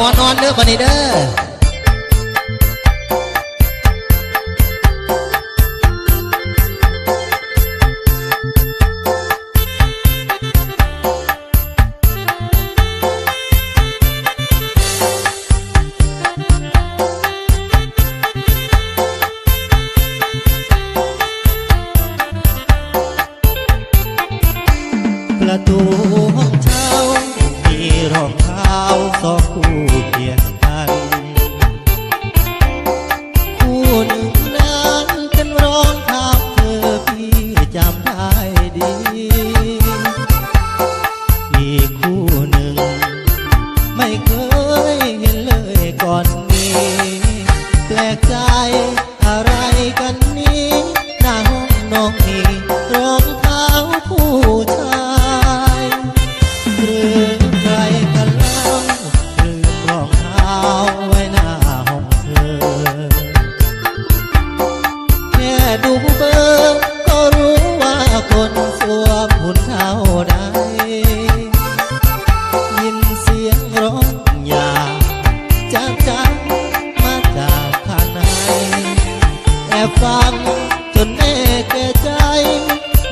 วนอนเด้อคนนี้เด้อประตูห้องเช่ามีรองเท้าสองคู่เคียงกันคู่หนึ่งนั้นเป็นรองเท้าเธอพี่จำได้ดีอีกคู่หนึ่งไม่เคยเห็นเลยก่อนนี้แปลกใจอะไรกันนี้หน้าห้องน้องมีรองเท้าผู้ชายหรือใครกันเล่าลืมรองเท้าไว้หน้าห้องเธอแค่ดูเบอร์ก็รู้ว่าคนสวมหุ่นเท่าใดยินเสียงร้องอย่าจากมาจากข้างในแอบฟังจนแน่แก่ใจ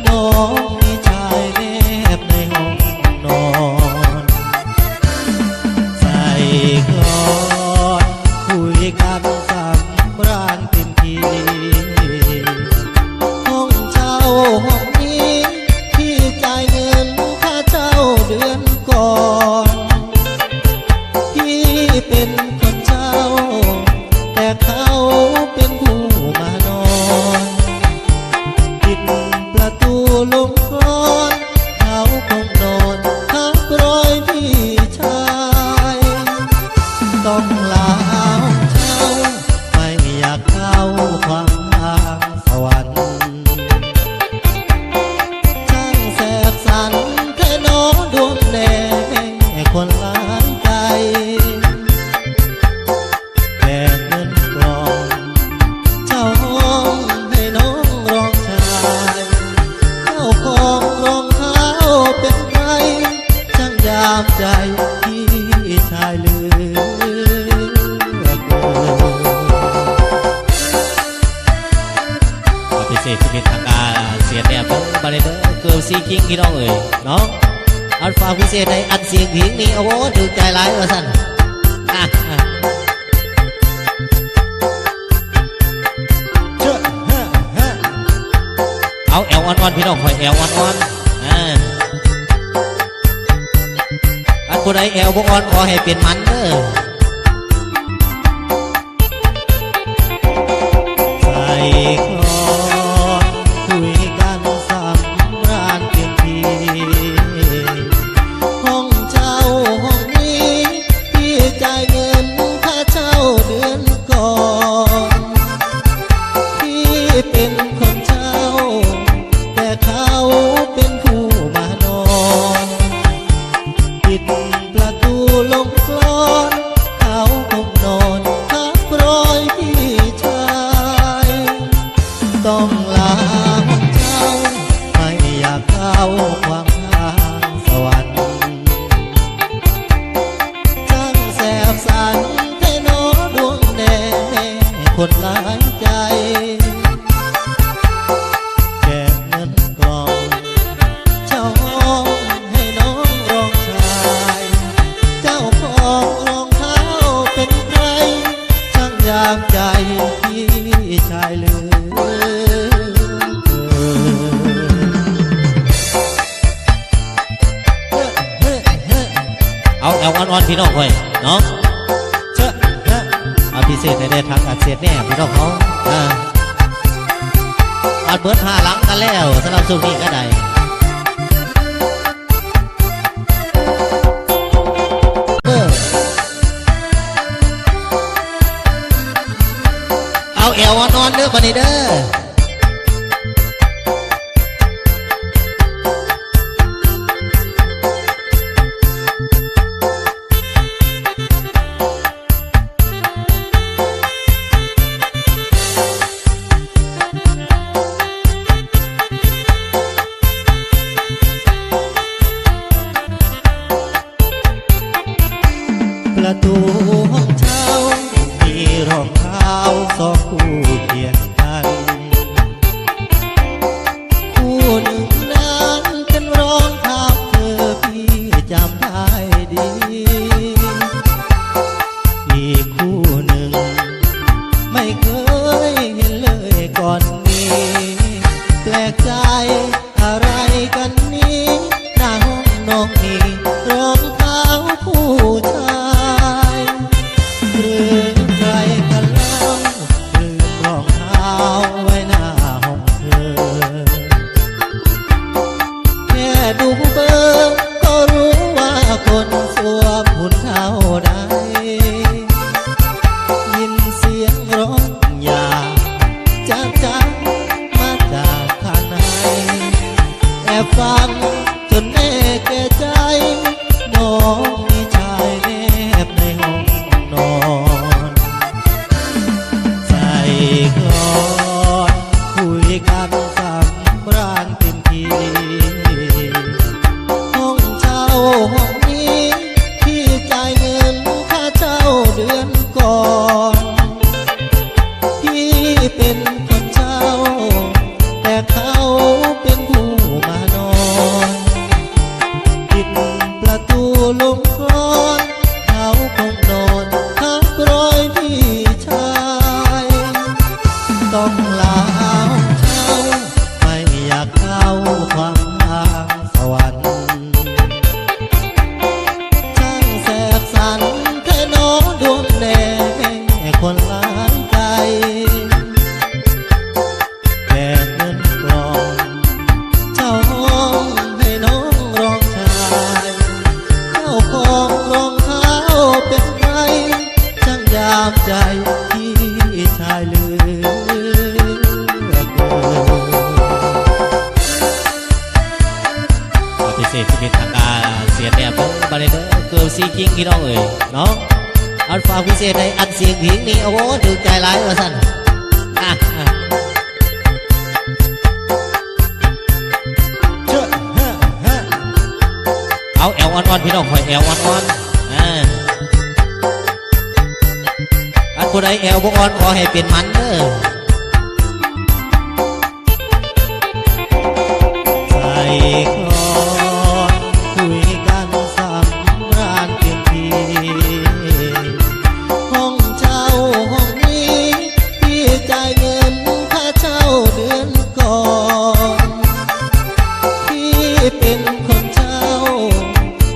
น้องมีชายแนบในห้องนอนใส่กลอนคุยกันสำราญเต็มทีห้องเช่าห้องนี้พี่จ่ายเงินค่าเช่าเดือนก่อนพี่เป็นคนเช่าแต่เขาเป็นผู้มานอนปิดประตูลงกลอนเขาคงนอนทับรอยพี่ชายต้องลาห้องเช่าไม่อยากเข้าความทางสวรรค์ช่างแสบสันแค่น้อดวงแดงคนหลายใจแบ่งเงินกลอนเช่าห้องให้น้องรองชายเจ้าของรองเท้าเป็นใครช่างยามใจพี่ชายเหลือเกิน พิเศษที่เป็นทางการเสียเนี่ยผมบาร์เดอร์เกิร์ลซีคิงพี่น้องเอ๋ยเนาะอันฝากพิเศษในอันเสียงผิงนี่โอ้โหถูกใจหลายว่าสั่นเอาแอลอ่อนๆพี่น้องคอยแอลอ่อนๆอันผู้ใดแอลบ่อ่อนขอให้เป็นมันเด้อใส่กลอนคุยกันสำราญเต็มทีห้องเช่าห้องนี้พี่จ่ายเงินค่าเช่าเดือนก่อนพี่เป็นคนเช่าแต่เขาเป็นผู้มานอนปิดประตูลงกลอนเขาคงนอนทับรอยพี่ชายต้องลาห้องเช่าไม่อยากเข้าความทางสวรรค์ช่างแสบสันแค่น้อดวงแดงคนหลายใจแก่เงินกล่องเช่าห้องให้น้องรองชายเจ้าของรองเท้าเป็นใครช่างยามใจพี่ชายเหลือเกิน เอาแอลอ่อนๆพี่น้องคอยเนาะเอาพิเศษในทางการเสียเนี่ยพี่น้องเขาอัดเบิร์ด5 หลังกันแล้วสำหรับสุกนี้ก็ได้เอาแอลอ่อนๆเด้อคนนี้เด้อ ประตู ตูห้องเช่ามีรองเท้าสองคู่เคียงกันคู่หนึ่งนั้นเป็นรองเท้าเธอพี่จำได้ดีอีกคู่หนึ่งไม่เคยเห็นเลยก่อนนี้แปลกใจอะไรกันนี้หน้าห้องน้องมีรองเท้าผู้ชายหรือใครกันเล่าลืมรองเท้าไว้หน้าห้องเธอแค่ดูเบอร์ก็รู้ว่าคนสวมหุ่นเท่าใดยินเสียงร้องอย่าจ้ามาจากข้างในแอบฟังจนแน่แก่ใจน้องมีชายแนบในห้องนอนใส่กลอนคุยกันสำราญเต็มทีห้องเช่าห้องนี้ที่จ่ายเงินค่าเช่าเดือนก่อนพี่เป็นคนเช่าแต่เขาเป็นผู้มานอนปิดประตูลงกลอนเขาคงนอนทับรอยพี่ชายต้องลาห้องเช่าไม่อยากเข้าความทางสวรรค์ช่างแสบสันแค่น้อดวงแดงคนล้านใจแก่เงินกลองเช่าห้องให้น้องรองชายเจ้าของรองเท้าเป็นใครช่างยามใจพี่ชายเหลือเกินพิเศษที่เป็นทางการเสียเนี่ยผมบาร์เดอร์เกิร์ลซีคิงพี่น้องเอ๋ยเนาะอันฝากพิเศษในอันเสียงเพลงนี้โอ้โหถูกใจหลายว่าสั่นเอาแอลอ่อนๆพี่น้องคอยแอลอ่อนๆอันผู้ใดแอลบ่อ่อนขอให้เป็นมันเด้อใส่กลอนคุยกันสำราญเต็มทีห้องเช่าห้องนี้พี่จ่ายเงินค่าเช่าเดือนก่อนพี่เป็นคนเช่า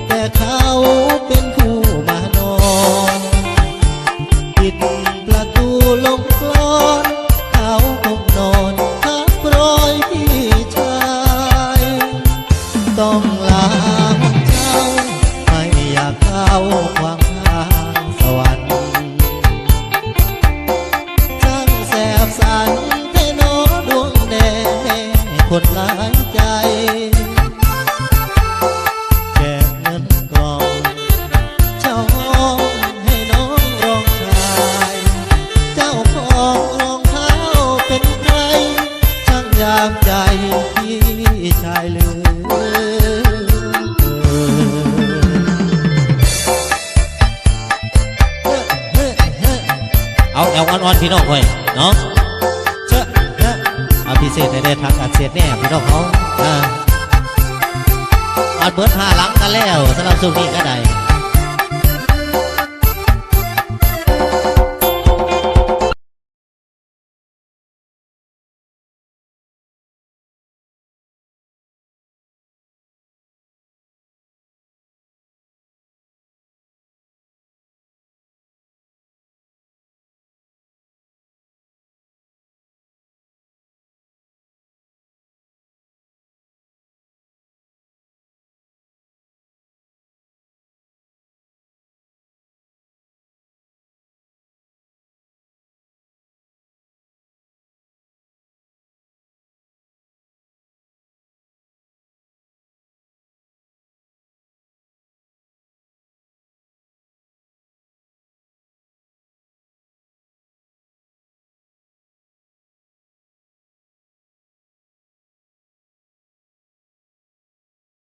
แต่เขาเป็นผู้มานอนปิดประตูลงกลอนเขาคงนอนทับรอยพี่ชายต้องลาห้องเช่าไม่อยากเข้าความทางสวรรค์ช่างแสบสันแค่น้อดวงแดงคนหลายใจแก่เงินกลองเช่าห้องให้น้องรองชายเจ้าของรองเท้าเป็นใครช่างยามใจพี่ชายเหลือเอาแอลอ่อนๆพี่น้องคอยเนาะเอาพิเศษในทางการเสียเนี่ยพี่น้องเขาอัดเบิร์ด5 หลังกันแล้วสำหรับสุนี้ก็ได้